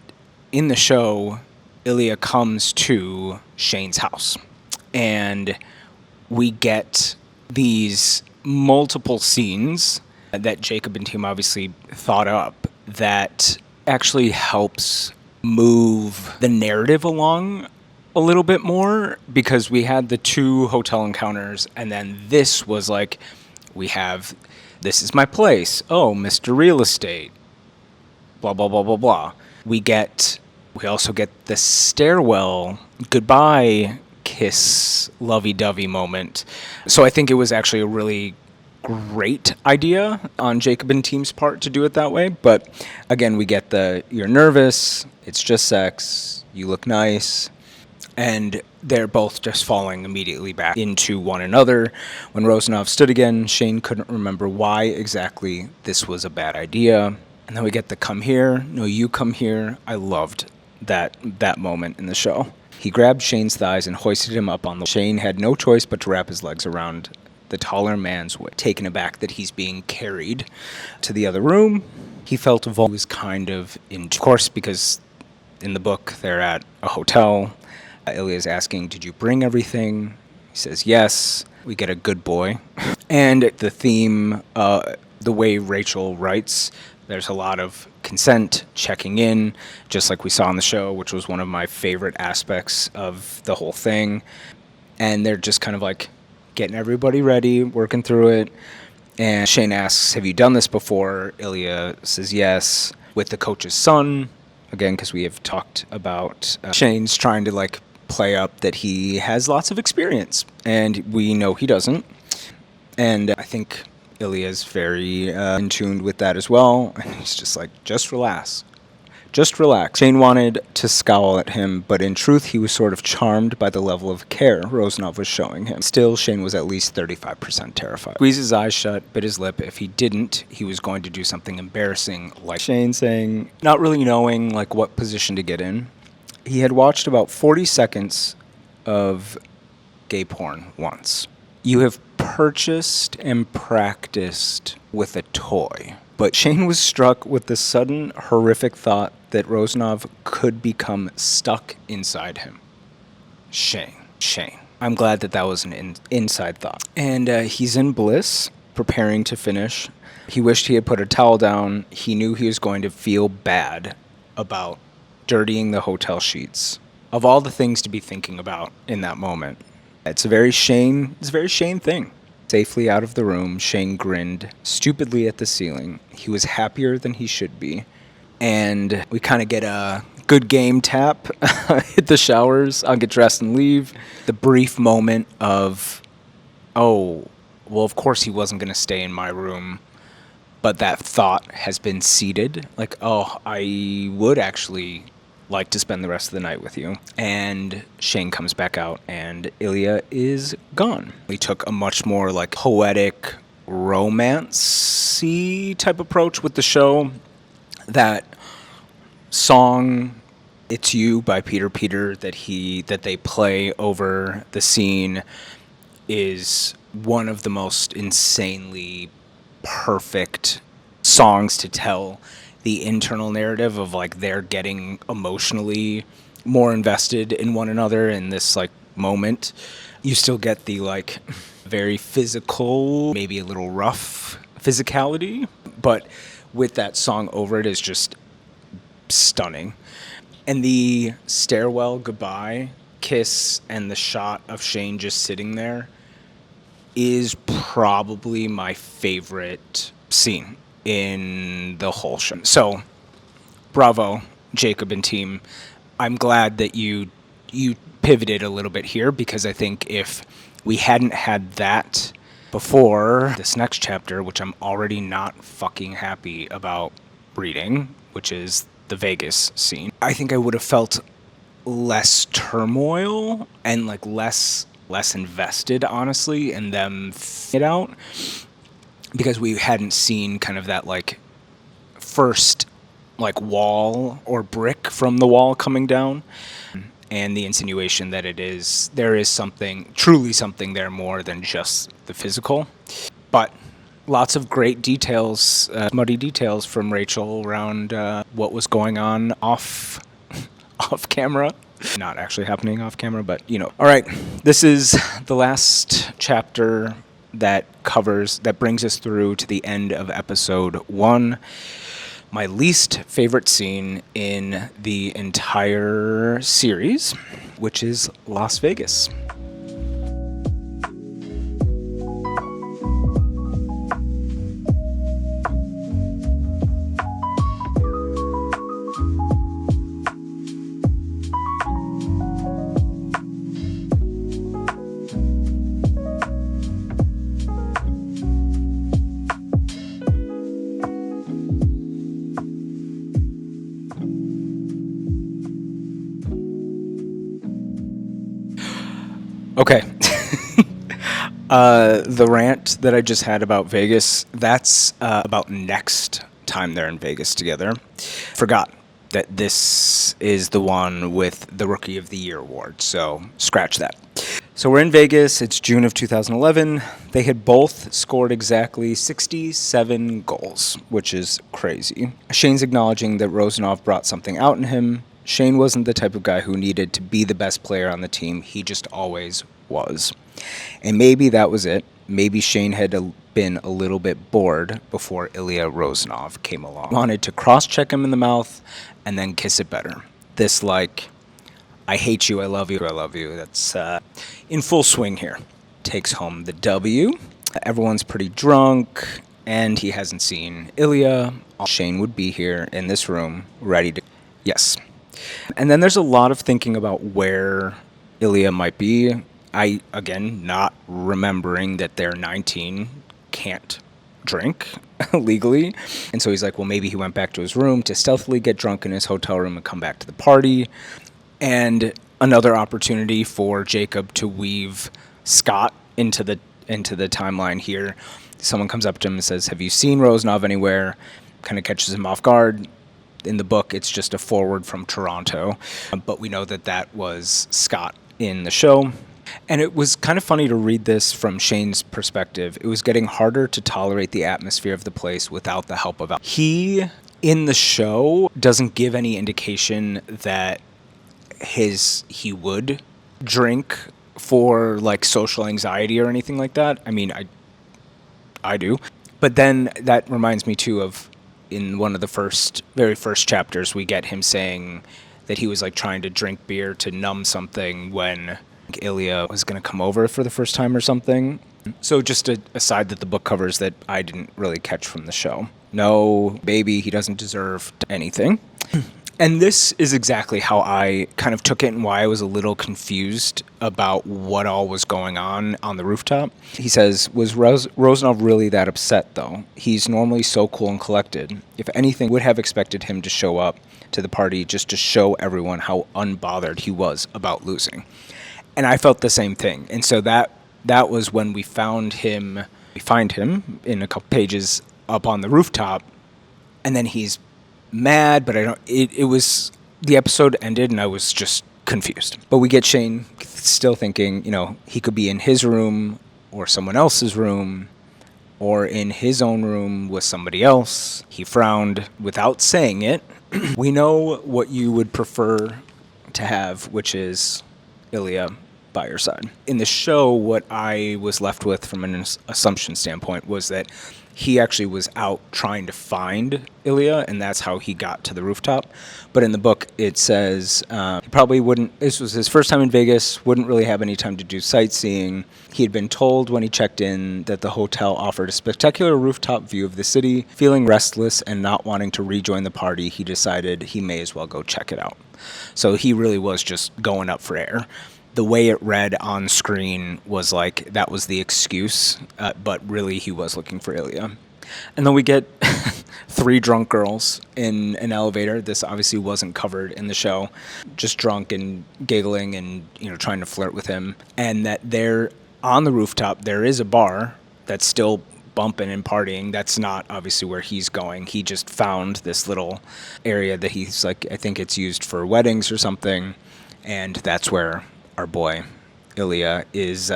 in the show, Ilya comes to Shane's house, and we get these multiple scenes that Jacob and team obviously thought up that actually helps move the narrative along a little bit more, because we had the 2 hotel encounters, and then this was like, we have, this is my place, oh, Mr. Real Estate, blah, blah, blah, blah, blah. We also get the stairwell goodbye kiss lovey-dovey moment. So I think it was actually a really great idea on Jacob and team's part to do it that way. But again, we get you're nervous, it's just sex, you look nice, and they're both just falling immediately back into one another. When Rosanov stood again, Shane couldn't remember why exactly this was a bad idea. And then we get the come here, no, you come here. I loved that moment in the show. He grabbed Shane's thighs and hoisted him up on the... Shane had no choice but to wrap his legs around the taller man's waist. Taken aback that he's being carried to the other room, he felt he was kind of of course, because in the book they're at a hotel. Ilya's asking, did you bring everything? He says yes. We get a good boy. And the theme, the way Rachel writes, there's a lot of consent, checking in, just like we saw on the show, which was one of my favorite aspects of the whole thing. And they're just kind of like getting everybody ready, working through it. And Shane asks, have you done this before? Ilya says yes. With the coach's son, again, because we have talked about Shane's trying to like play up that he has lots of experience, and we know he doesn't. And I think Ilya's very in tune with that as well. And he's just like, just relax. Just relax. Shane wanted to scowl at him, but in truth, he was sort of charmed by the level of care Rosanov was showing him. Still, Shane was at least 35% terrified. Squeezed his eyes shut, bit his lip. If he didn't, he was going to do something embarrassing, like Shane saying, not really knowing like what position to get in. He had watched about 40 seconds of gay porn once. You have purchased and practiced with a toy. But Shane was struck with the sudden, horrific thought that Rosanov could become stuck inside him. Shane. I'm glad that was an inside thought. And he's in bliss, preparing to finish. He wished he had put a towel down. He knew he was going to feel bad about dirtying the hotel sheets. Of all the things to be thinking about in that moment, it's a very Shane thing. Safely out of the room, Shane grinned stupidly at the ceiling. He was happier than he should be. And we kind of get a good game tap, hit the showers, I'll get dressed and leave. The brief moment of, oh, well, of course he wasn't going to stay in my room. But that thought has been seeded. Like, oh, I would actually like to spend the rest of the night with you. And Shane comes back out, and Ilya is gone. We took a much more like poetic, romance-y type approach with the show. That song, "It's You" by Peter that they play over the scene is one of the most insanely perfect songs to tell the internal narrative of like they're getting emotionally more invested in one another in this like moment. You still get the like very physical, maybe a little rough physicality, but with that song over it is just stunning. And the stairwell goodbye kiss and the shot of Shane just sitting there is probably my favorite scene in the whole show. So, bravo, Jacob and team. I'm glad that you pivoted a little bit here, because I think if we hadn't had that before this next chapter, which I'm already not fucking happy about reading, which is the Vegas scene, I think I would have felt less turmoil and like less invested, honestly, in them it out, because we hadn't seen kind of that like first like wall or brick from the wall coming down, and the insinuation that there is truly something there more than just the physical. But lots of great details, muddy details from Rachel around what was going on off camera. Not actually happening off camera, but you know. All right, this is the last chapter that brings us through to the end of episode 1. My least favorite scene in the entire series, which is Las Vegas. Okay. The rant that I just had about Vegas, that's about next time they're in Vegas together. Forgot that this is the one with the Rookie of the Year award, so scratch that. So we're in Vegas. It's June of 2011. They had both scored exactly 67 goals, which is crazy. Shane's acknowledging that Rozanov brought something out in him. Shane wasn't the type of guy who needed to be the best player on the team. He just always was. And maybe that was it. Maybe Shane had been a little bit bored before Ilya Rozanov came along. Wanted to cross-check him in the mouth and then kiss it better. This like, I hate you, I love you, that's in full swing here. Takes home the W. Everyone's pretty drunk, and he hasn't seen Ilya. Shane would be here in this room, ready to... Yes. And then there's a lot of thinking about where Ilya might be. I, again, not remembering that they're 19, can't drink legally. And so he's like, well, maybe he went back to his room to stealthily get drunk in his hotel room and come back to the party. And another opportunity for Jacob to weave Scott into the timeline here. Someone comes up to him and says, have you seen Rozanov anywhere? Kind of catches him off guard. In the book, it's just a forward from Toronto, but we know that was Scott in the show. And it was kind of funny to read this from Shane's perspective. It was getting harder to tolerate the atmosphere of the place without the help of... He, in the show, doesn't give any indication that he would drink for like social anxiety or anything like that. I mean, I do. But then that reminds me too of, in one of the very first chapters, we get him saying that he was like trying to drink beer to numb something when Ilya was going to come over for the first time or something. So just a side that the book covers that I didn't really catch from the show. No, baby, he doesn't deserve anything. And this is exactly how I kind of took it and why I was a little confused about what all was going on the rooftop. He says, was Rozanov really that upset, though? He's normally so cool and collected. If anything, would have expected him to show up, to the party just to show everyone how unbothered he was about losing. And I felt the same thing. And so that was when we found him. We find him in a couple pages up on the rooftop, and then he's mad, but it was, the episode ended and I was just confused. But we get Shane still thinking, he could be in his room or someone else's room or in his own room with somebody else. He frowned without saying it. We know what you would prefer to have, which is Ilya by your side. In the show, what I was left with from an assumption standpoint was that he actually was out trying to find Ilya, and that's how he got to the rooftop. But in the book, it says he probably wouldn't, this was his first time in Vegas, wouldn't really have any time to do sightseeing. He had been told when he checked in that the hotel offered a spectacular rooftop view of the city. Feeling restless and not wanting to rejoin the party, he decided he may as well go check it out. So he really was just going up for air. The way it read on screen was like that was the excuse, but really he was looking for Ilya. And then we get 3 drunk girls in an elevator. This obviously wasn't covered in the show. Just drunk and giggling and trying to flirt with him. And that they're on the rooftop. There is a bar that's still bumping and partying. That's not obviously where he's going. He just found this little area that he's like, I think it's used for weddings or something. And that's where our boy Ilya is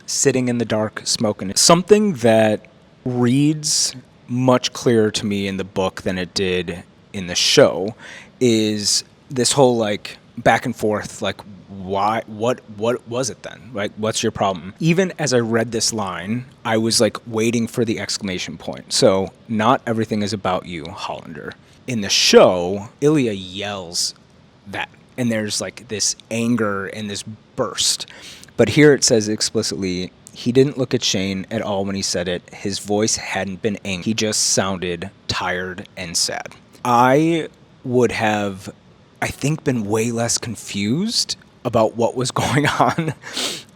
sitting in the dark smoking. Something that reads much clearer to me in the book than it did in the show is this whole like back and forth, like what was it then? Like, what's your problem? Even as I read this line, I was like waiting for the exclamation point. So not everything is about you, Hollander. In the show, Ilya yells that. And there's like this anger and this burst. But here it says explicitly, he didn't look at Shane at all when he said it. His voice hadn't been angry. He just sounded tired and sad. I would have, I think, been way less confused about what was going on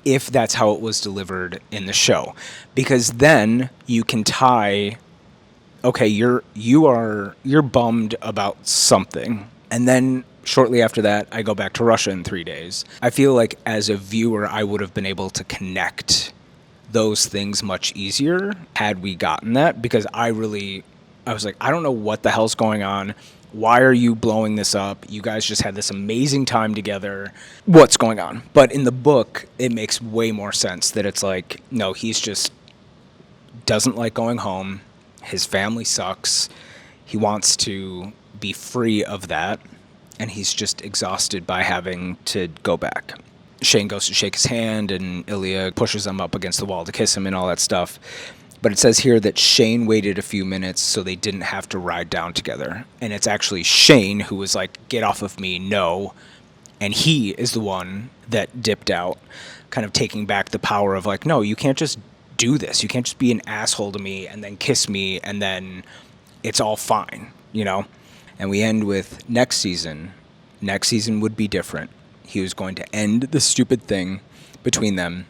if that's how it was delivered in the show. Because then you can tie, okay, you're bummed about something. And then shortly after that, I go back to Russia in 3 days. I feel like as a viewer, I would have been able to connect those things much easier had we gotten that, because I was like, I don't know what the hell's going on. Why are you blowing this up? You guys just had this amazing time together. What's going on? But in the book, it makes way more sense that it's like, no, he's just doesn't like going home. His family sucks. He wants to be free of that. And he's just exhausted by having to go back. Shane goes to shake his hand, and Ilya pushes him up against the wall to kiss him and all that stuff. But it says here that Shane waited a few minutes so they didn't have to ride down together. And it's actually Shane who was like, get off of me, no. And he is the one that dipped out, kind of taking back the power of like, no, you can't just do this. You can't just be an asshole to me and then kiss me and then it's all fine, And we end with next season. Next season would be different. He was going to end the stupid thing between them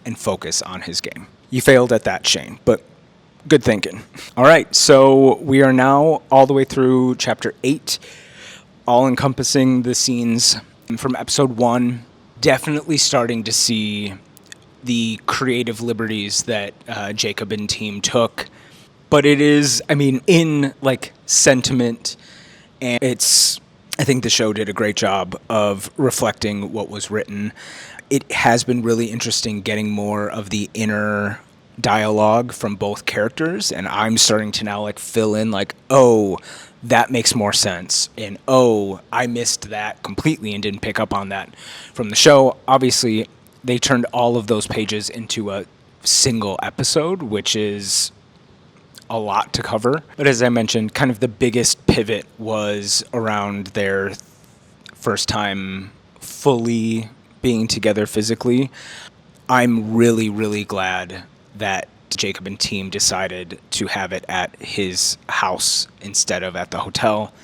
and focus on his game. You failed at that, Shane, but good thinking. All right, so we are now all the way through chapter 8, all encompassing the scenes from episode 1. Definitely starting to see the creative liberties that Jacob and team took. But it is, in like sentiment, and I think the show did a great job of reflecting what was written. It has been really interesting getting more of the inner dialogue from both characters, and I'm starting to now like fill in like, oh, that makes more sense, and oh, I missed that completely and didn't pick up on that from the show. Obviously, they turned all of those pages into a single episode, which is a lot to cover. But as I mentioned, kind of the biggest pivot was around their first time fully being together physically. I'm really, really glad that Jacob and team decided to have it at his house instead of at the hotel.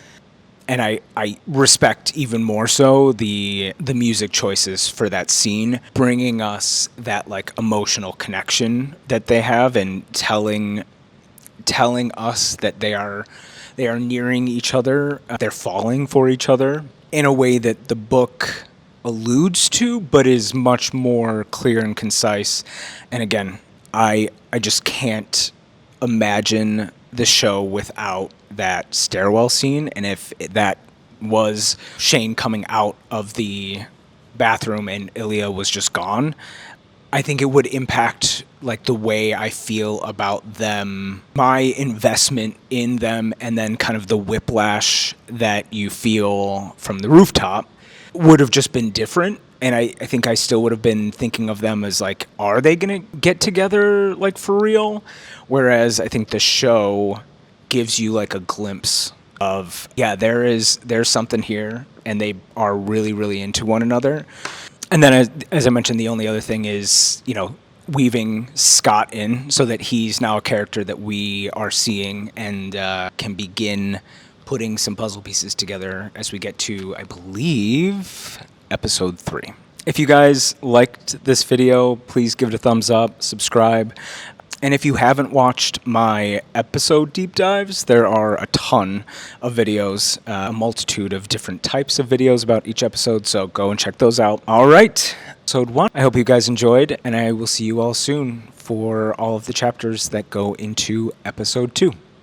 And I respect even more so the music choices for that scene, bringing us that like emotional connection that they have and telling us that They are nearing each other. They're falling for each other in a way that the book alludes to, but is much more clear and concise. And again, I just can't imagine the show without that stairwell scene. And if that was Shane coming out of the bathroom and Ilya was just gone, I think it would impact like the way I feel about them, my investment in them, and then kind of the whiplash that you feel from the rooftop would have just been different. And I think I still would have been thinking of them as like, are they going to get together like for real? Whereas I think the show gives you like a glimpse of, yeah, there's something here, and they are really, really into one another. And then, as I mentioned, the only other thing is, weaving Scott in so that he's now a character that we are seeing and can begin putting some puzzle pieces together as we get to, I believe, episode 3. If you guys liked this video, please give it a thumbs up, subscribe. And if you haven't watched my episode deep dives, there are a ton of videos, a multitude of different types of videos about each episode, so go and check those out. All right, episode 1. I hope you guys enjoyed, and I will see you all soon for all of the chapters that go into episode 2.